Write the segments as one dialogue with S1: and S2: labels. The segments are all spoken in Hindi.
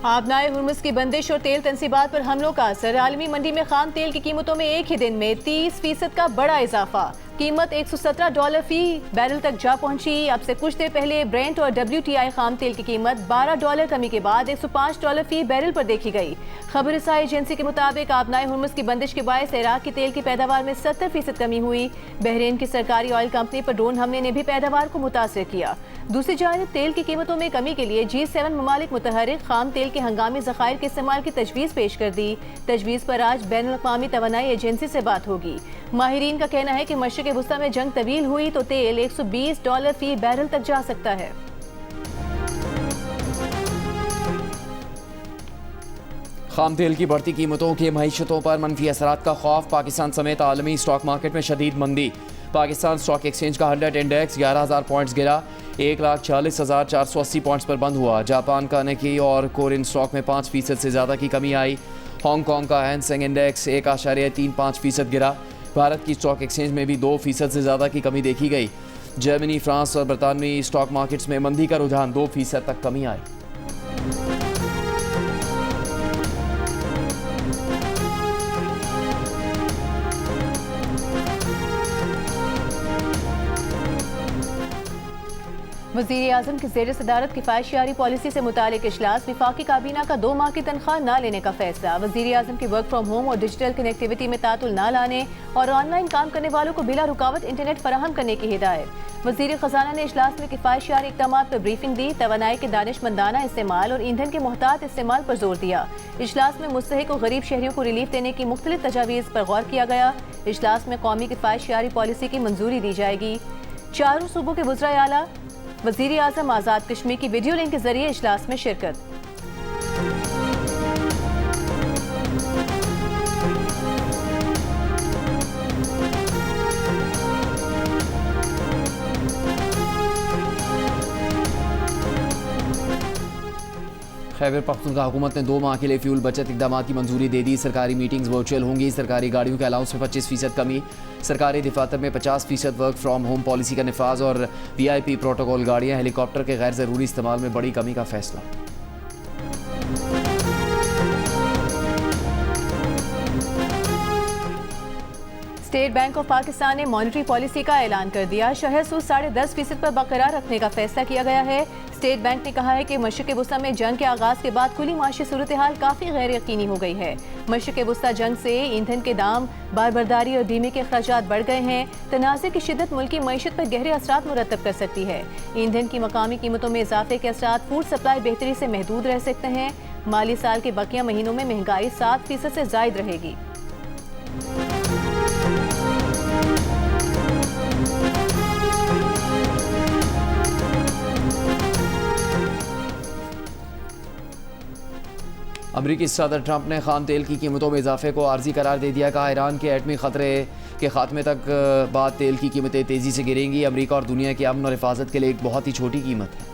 S1: आबनाए हुर्मुज़ की बंदिश और तेल तनसीबात पर हमलों का असर। आलमी मंडी में खाम तेल की कीमतों में एक ही दिन में 30% का बड़ा इजाफा। कीमत $117 फी बैरल तक जा पहुंची। अब से कुछ देर पहले ब्रेंट और WTI खाम तेल की कीमत $12 कमी के बाद $105 फी बैरल पर देखी गई। खबर रसाई एजेंसी के मुताबिक आबनाए हुर्मुज़ की बंदिश के बायस इराक की तेल की पैदावार में 70% कमी हुई। बहरीन की सरकारी ऑयल कंपनी पर ड्रोन हमले ने भी पैदावार को मुतासर किया। दूसरी जानिब तेल की कीमतों में कमी के लिए G7 ममालिक मुतहरिक खाम तेल के हंगामी ज़खायर के इस्तेमाल की तजवीज़ पेश कर दी। तजवीज़ पर आज बैन अल-अक़वामी तवानाई एजेंसी से बात होगी। माहिरीन का कहना है कि मशरिक़ वुस्ता में जंग तवील हुई तो तेल $120 फी बैरल तक जा सकता है।
S2: खाम तेल की बढ़ती कीमतों के मईशतों पर मनफी असरात का खौफ। पाकिस्तान समेत आलमी स्टॉक मार्केट में शदीद मंदी। पाकिस्तान स्टॉक एक्सचेंज का 100 इंडेक्स 11,000 पॉइंट्स गिरा, 1,40,480 पॉइंट्स पर बंद हुआ। जापान का निकी और कोरियन स्टॉक में 5% से ज़्यादा की कमी आई। हांगकांग का हैंसेंग इंडेक्स 1.35% गिरा। भारत की स्टॉक एक्सचेंज में भी 2% से ज़्यादा की कमी देखी गई। जर्मनी, फ्रांस और बरतानवी स्टॉक मार्केट्स में मंदी का रुझान 2% तक कमी आई।
S1: वज़ीर-ए-आज़म की ज़ेर सदारत किफ़ायत-शआरी पॉलिसी से मुतालिक इजलास। वफाकी काबीना का 2 माह की तनख्वाह न लेने का फैसला। वज़ीर-ए-आज़म की वर्क फ्राम होम और डिजिटल कनेक्टिविटी में तातुल न लाने और ऑनलाइन काम करने वालों को बिला रुकावट इंटरनेट फराहम करने की हिदायत। वज़ीर ख़जाना ने इजलास में किफ़ायत-शआरी इक़दामात पर ब्रीफिंग दी। तवानाई के दानिशमंदाना इस्तेमाल और ईंधन के मोहतात इस्तेमाल पर जोर दिया। इजलास में मुस्तहिक और गरीब शहरियों को रिलीफ देने की मुख्तलिफ तजावीज़ पर गौर किया गया। इजलास में कौमी किफ़ायत-शआरी पॉलिसी की मंजूरी दी जाएगी। चारों सूबों के वज़राए आला वज़ीर-ए-आज़म आज़ाद कश्मीर की वीडियो लिंक के जरिए इजलास में शिरकत।
S2: खैबर पख्तूनख्वा हुकूमत ने 2 माह के लिए फ्यूल बचत इकदाम की मंजूरी दे दी। सरकारी मीटिंग्स वर्चुअल होंगी। सरकारी गाड़ियों के अलाउंस में 25% कमी। सरकारी दफातर में 50% वर्क फ्राम होम पॉलिसी का नफाज और VIP प्रोटोकॉल गाड़ियाँ हेलीकॉप्टर के गैर ज़रूरी इस्तेमाल में बड़ी कमी का फैसला।
S1: स्टेट बैंक ऑफ पाकिस्तान ने मॉनेटरी पॉलिसी का ऐलान कर दिया। शरह सूद 10.5% पर बरकरार रखने का फैसला किया गया है। स्टेट बैंक ने कहा है कि मशरिक़ वुस्ता में जंग के आगाज के बाद कुली माशी सूरत हाल काफ़ी गैर यकीनी हो गई है। मशरिक़ वुस्ता जंग से ईंधन के दाम, बारबरदारी और बीमे के अखराजात बढ़ गए हैं। तनाज़े की शिद्दत मुल्की मईशत पर गहरे असरात मुरतब कर सकती है। ईंधन की मकामी कीमतों में इजाफे के असरात फूड सप्लाई बेहतरी से महदूद रह सकते हैं। माली साल के बकिया महीनों में महंगाई 7% से जायद रहेगी।
S2: अमरीकी सदर ट्रंप ने खाम तेल की कीमतों में इजाफे को आर्जी करार दे दिया। कहा ईरान के एटमी खतरे के खात्मे तक बाद तेल की कीमतें तेज़ी से गिरेंगी। अमरीका और दुनिया के अमन और हिफाजत के लिए एक बहुत ही छोटी कीमत है।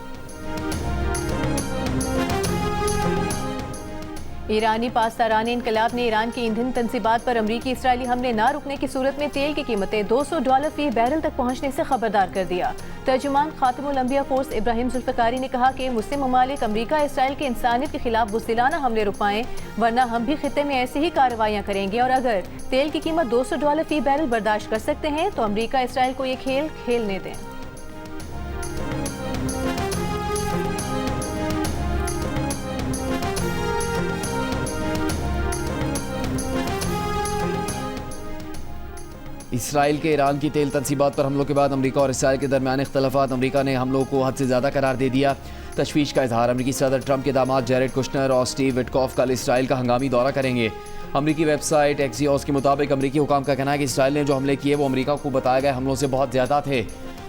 S1: ईरानी पासदारान इनकलाब ने ईरान की ईंधन तनसीबात पर अमरीकी इसराइली हमले न रुकने की सूरत में तेल की कीमतें $200 फी बैरल तक पहुंचने से खबरदार कर दिया। तर्जुमान खातिमुल अंबिया फोर्स इब्राहिम जुल्फ़िकारी ने कहा कि मुस्लिम ममालिक अमरीका इसराइल के इंसानियत के खिलाफ बुज़दिलाना हमले रुकवाएं, वरना हम भी खित्ते में ऐसी ही कार्रवाइयाँ करेंगे। और अगर तेल की कीमत $200 फी बैरल बर्दाश्त कर सकते हैं तो अमरीका इसराइल को ये खेल खेलने दें।
S2: इसराइल के ईरान की तेल तनसीबात पर हमलों के बाद अमरीका और इसराइल के दरमियान इख्तलाफात। अमरीका ने हमलों को हद से ज़्यादा करार दे दिया। तशवीश का इजहार। अमरीकी सदर ट्रंप के दामाद जैरेड कुशनर और स्टीव विटकॉफ कल इसराइल का हंगामी दौरा करेंगे। अमरीकी वेबसाइट एक्सियोस के मुताबिक अमरीकी हुकाम का कहना है कि इसराइल ने जो हमले किए वो अमरीका को बताए गए हमलों से बहुत ज़्यादा थे।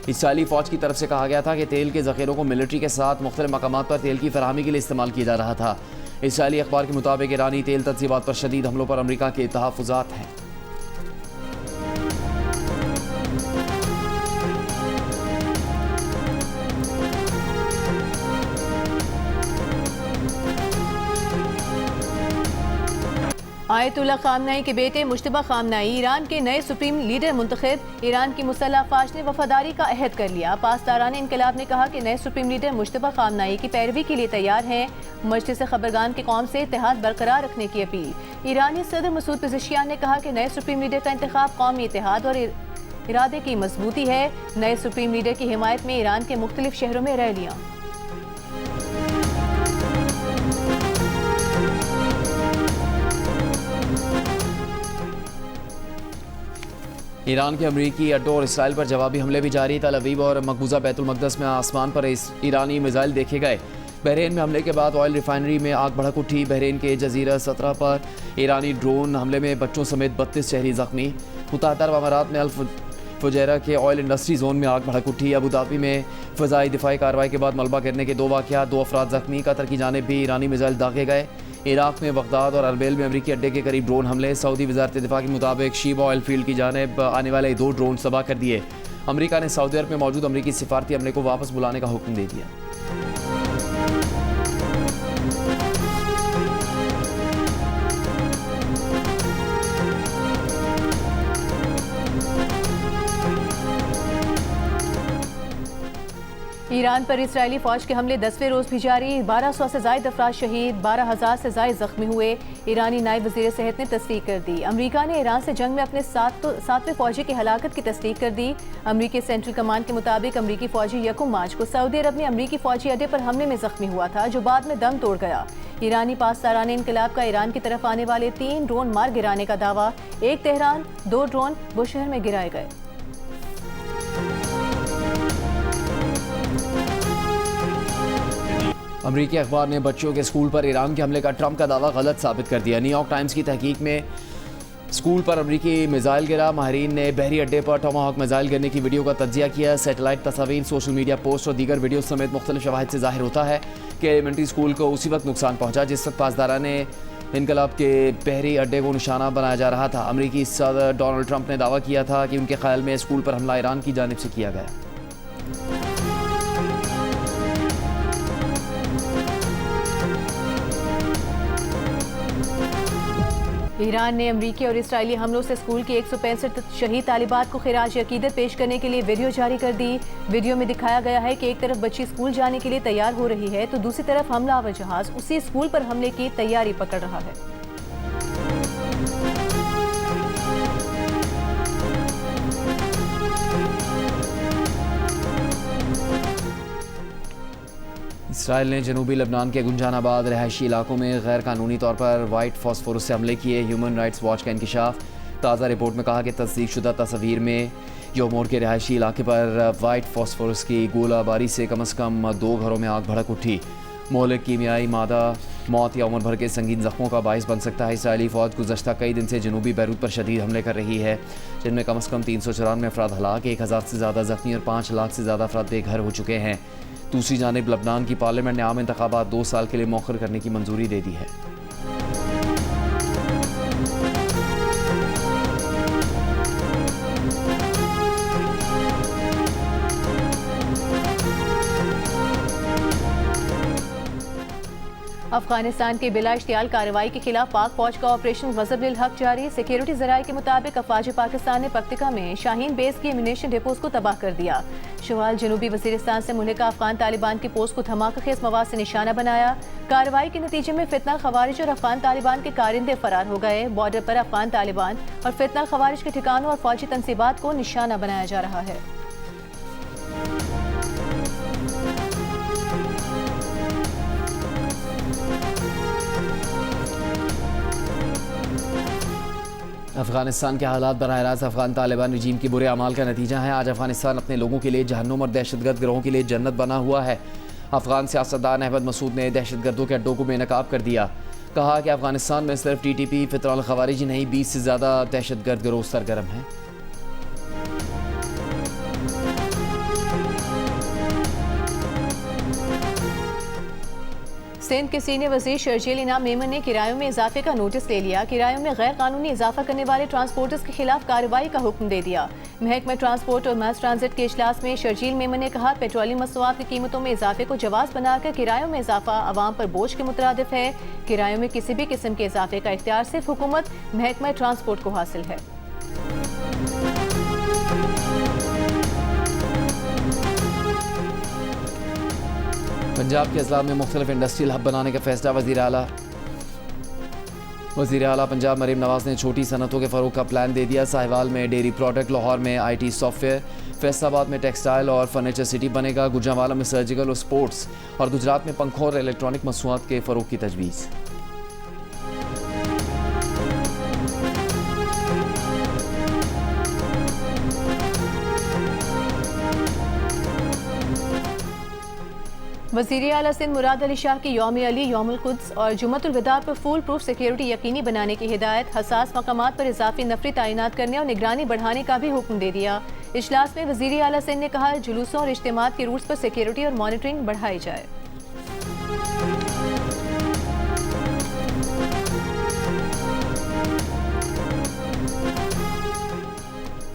S2: इसराइली फ़ौज की तरफ से कहा गया था कि तेल के ज़ख़ीरों को मिलिट्री के साथ मुख्तलिफ मकामात पर तेल की फराहमी के लिए इस्तेमाल किया जा रहा था। इसराइली अखबार के मुताबिक ईरानी तेल तनसीबात पर शदीद हमलों पर अमरीका के तहफ़्फ़ुज़ात हैं।
S1: आयतुल्ला खामनाई के बेटे मुश्तबा खामनाई ईरान के नए सुप्रीम लीडर मुंतखब। ईरान की मुसल्लह अफवाज ने वफादारी का अहद कर लिया। पासदारान इनकलाब ने कहा कि नए सुप्रीम लीडर मुश्तबा खामनाई की पैरवी के लिए तैयार हैं। मजलिस खबरगान की कौम से इत्तेहाद बरकरार रखने की अपील। ईरानी सदर मसूद पेज़ेश्कियान ने कहा कि नए सुप्रीम लीडर का इंतखाब कौमी इत्तेहाद और इरादे की मजबूती है। नए सुप्रीम लीडर की हिमायत में ईरान के मुख्तलिफ शहरों में रैलियां।
S2: ईरान के अमरीकी अड्डों और इसराइल पर जवाबी हमले भी जारी। तल अवीव और मकबूजा बैतुल मक़दस में आसमान पर ईरानी मिसाइल देखे गए। बहरीन में हमले के बाद ऑयल रिफाइनरी में आग भड़क उठी। बहरीन के जजीरा 17 पर ईरानी ड्रोन हमले में बच्चों समेत 32 शहरी जख्मी। मुत्तहदा अरब अमारात में अल फुजैरा के ऑयल इंडस्ट्री जोन में आग भड़क उठी। अबू धाबी में फ़ज़ाई दिफाई कार्रवाई के बाद मलबा गिरने के 2 वाक़यात, 2 अफराद जख्मी। कतर की जानिब भी ईरानी मिसाइल दागे गए। इराक़ में बगदाद और अरबेल में अमरीकी अड्डे के करीब ड्रोन हमले। सऊदी वज़ारत दिफा के मुताबिक शीबा ऑयल फील्ड की जानिब आने वाले 2 ड्रोन तबाह कर दिए। अमरीका ने सऊदी अरब में मौजूद अमरीकी सिफारती अमले को वापस बुलाने का हुक्म दे दिया।
S1: ईरान पर इसराइली फौज के हमले 10वें रोज भी जारी। 1200 से जायद अफराद शहीद, 12,000 से जायद जख्मी हुए। ईरानी नायब वज़ीर सेहत ने तस्दीक कर दी। अमरीका ने ईरान से जंग में अपने 7वें फौजी की हलाकत की तस्दीक कर दी। अमरीकी सेंट्रल कमांड के मुताबिक अमरीकी फौजी 1 मार्च को सऊदी अरब में अमरीकी फौजी अड्डे पर हमले में जख्मी हुआ था, जो बाद में दम तोड़ गया। ईरानी पासदारान इनकलाब का ईरान की तरफ आने वाले 3 ड्रोन मार गिराने का दावा। 1 तेहरान, 2 ड्रोन बुशहर में गिराए गए।
S2: अमरीकी अखबार ने बच्चों के स्कूल पर ईरान के हमले का ट्रंप का दावा गलत साबित कर दिया। न्यूयॉर्क टाइम्स की तहकीक में स्कूल पर अमरीकी मिसाइल गिरा। माहिरीन ने बहरी अड्डे पर टोमाहॉक मिसाइल गिरने की वीडियो का तज्जिया किया। सैटेलाइट तस्वीर, सोशल मीडिया पोस्ट और दीगर वीडियो समेत मुख्तलिफ शवाहिद से जाहिर होता है कि एलिमेंट्री स्कूल को उसी वक्त नुकसान पहुंचा जिस वक्त पासदारान ने इनकलाब के बहरी अड्डे को निशाना बनाया जा रहा था। अमरीकी सदर डोनाल्ड ट्रंप ने दावा किया था कि उनके ख्याल में स्कूल पर हमला ईरान की जानिब से किया गया।
S1: ईरान ने अमरीकी और इसराइली हमलों से स्कूल की 165 शहीद तालिबात को खिराज अकीदत पेश करने के लिए वीडियो जारी कर दी। वीडियो में दिखाया गया है कि एक तरफ बच्ची स्कूल जाने के लिए तैयार हो रही है तो दूसरी तरफ हमलावर जहाज उसी स्कूल पर हमले की तैयारी पकड़ रहा है।
S2: इसराइल ने जनूबी लबनान के गुंजानाबाद रहायशी इलाकों में गैर कानूनी तौर पर वाइट फॉस्फोरस से हमले किए। ह्यूमन राइट्स वॉच का इंकशाफ। ताज़ा रिपोर्ट में कहा कि तस्दीक शुदा तस्वीर में योमोर के रहायशी इलाके पर वाइट फॉस्फोरस की गोलाबारी से कम 2 घरों में आग भड़क उठी। मोहलिक कीमियाई मादा मौत या उम्र भर के संगीन जख्मों का बाइस बन सकता है। इसराइली फ़ौज गुज़श्ता कई दिन से जनूबी बैरूत पर शदीद हमले कर रही है, जिनमें कम 394 अफराद हलाक, 1000 से ज़्यादा जख्मी और 5 लाख से ज़्यादा अफराद बेघर हो चुके हैं। दूसरी जानिब लबनान की पार्लियामेंट ने आम इंतखाबात 2 साल के लिए मौखर करने की मंजूरी दे दी है।
S1: अफगानिस्तान के बिला इश्तियाल कार्रवाई के खिलाफ पाक फौज का ऑपरेशन गज़ब-उल हक जारी। सिक्योरिटी ज़राए के मुताबिक अफवाज पाकिस्तान ने पक्तिका में शाहीन बेस की एम्यूनेशन डिपोज को तबाह कर दिया। शुमाल जनूबी वज़ीरिस्तान से मुल्हिका अफगान तालिबान की पोस्ट को धमाकेखेज़ मवाद से निशाना बनाया। कार्रवाई के नतीजे में फितना खवारिज और अफगान तालिबान के कारिंदे फरार हो गए। बॉर्डर पर अफगान तालिबान और फितना खवारिज के ठिकानों और फौजी तनसीबात को निशाना बनाया जा रहा है।
S2: अफगानिस्तान के हालात बराह रास्त अफगान तालिबान रजीम के बुरे अमाल का नतीजा है। आज अफगानिस्तान अपने लोगों के लिए जहन्नुम और दहशतगर्द गिरोहों के लिए जन्नत बना हुआ है। अफगान सियासतदान अहमद मसूद ने दहशतगर्दों के अड्डों को बेनकाब कर दिया। कहा कि अफगानिस्तान में सिर्फ TTP फितरल खवारिज ही नहीं, 20 से ज़्यादा दहशतगर्द गिरोह सरगर्म हैं।
S1: सिंध के सीनियर वजीर शर्जील इनाम मेमन ने किरायों में इजाफे का नोटिस ले लिया। किरायों में गैर कानूनी इजाफा करने वाले ट्रांसपोर्टर्स के खिलाफ कार्रवाई का हुक्म दे दिया। महकमा ट्रांसपोर्ट और मास ट्रांजिट के इजलास में शर्जील मेमन ने कहा, पेट्रोलियम मसनूआत की कीमतों में इजाफे को जवाज बनाकर किरायों में इजाफा आवाम पर बोझ के मुतरादिफ है। किरायों में किसी भी किस्म के इजाफे का इख्तियार सिर्फ हुकूमत महकमा ट्रांसपोर्ट को हासिल है।
S2: पंजाब के अजला में मुख्तलिफ इंडस्ट्रियल हब बनाने का फैसला। वज़ीर आला पंजाब मरीम नवाज ने छोटी सनतों के फ़रोग़ का प्लान दे दिया। साहिवाल में डेयरी प्रोडक्ट, लाहौर में IT सॉफ्टवेयर, फैसलाबाद में टेक्सटाइल और फर्नीचर सिटी बनेगा। गुजरांवाला में सर्जिकल और स्पोर्ट्स और गुजरात में पंखों और इलेक्ट्रॉनिक मसनूआत के फ़रोग़ की तजवीज़।
S1: वज़ीर आला सिंध मुराद अली शाह की यौम अली, यौमुल कुद्स और जुम्मतुल विदा पर फूल प्रूफ सिक्योरिटी यकीनी बनाने की हिदायत। हसास मकामात पर इजाफी नफरी तैनात करने और निगरानी बढ़ाने का भी हुक्म दे दिया। इजलास में वज़ीर आला सिंध ने कहा, जुलूसों और इज्तिमात के रूट्स पर सिक्योरिटी और मॉनिटरिंग बढ़ाई जाए।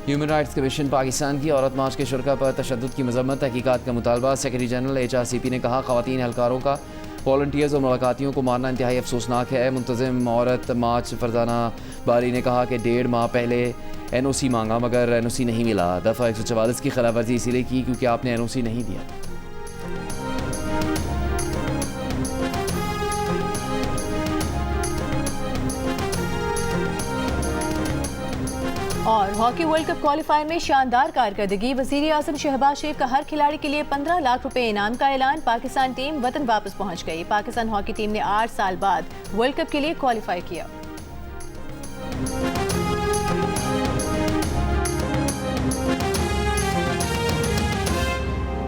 S2: ह्यूमन राइट्स कमीशन पाकिस्तान की औरत मार्च के शुरा पर तशद्दुद की मजम्मत, तहकीकात का मुतालबा। सेक्रेटरी जनरल HRCP ने कहा, ख़वातीन एहलकारों का वॉलंटियर्स और मुलाकातियों को मारना इंतहाई अफसोसनाक है। मुंतज़िम औरत मार्च फरजाना बारी ने कहा कि 1.5 माह पहले NOC मांगा मगर NOC नहीं मिला। दफ़ा 144 की खिलाफवर्जी इसीलिए की क्योंकि आपने NOC नहीं दिया।
S1: और हॉकी वर्ल्ड कप क्वालिफायर में शानदार कारकर्दगी। वज़ीर आज़म शहबाज शरीफ का हर खिलाड़ी के लिए 15 लाख रुपए इनाम का ऐलान। पाकिस्तान टीम वतन वापस पहुंच गई। पाकिस्तान हॉकी टीम ने 8 साल बाद वर्ल्ड कप के लिए क्वालिफाई किया।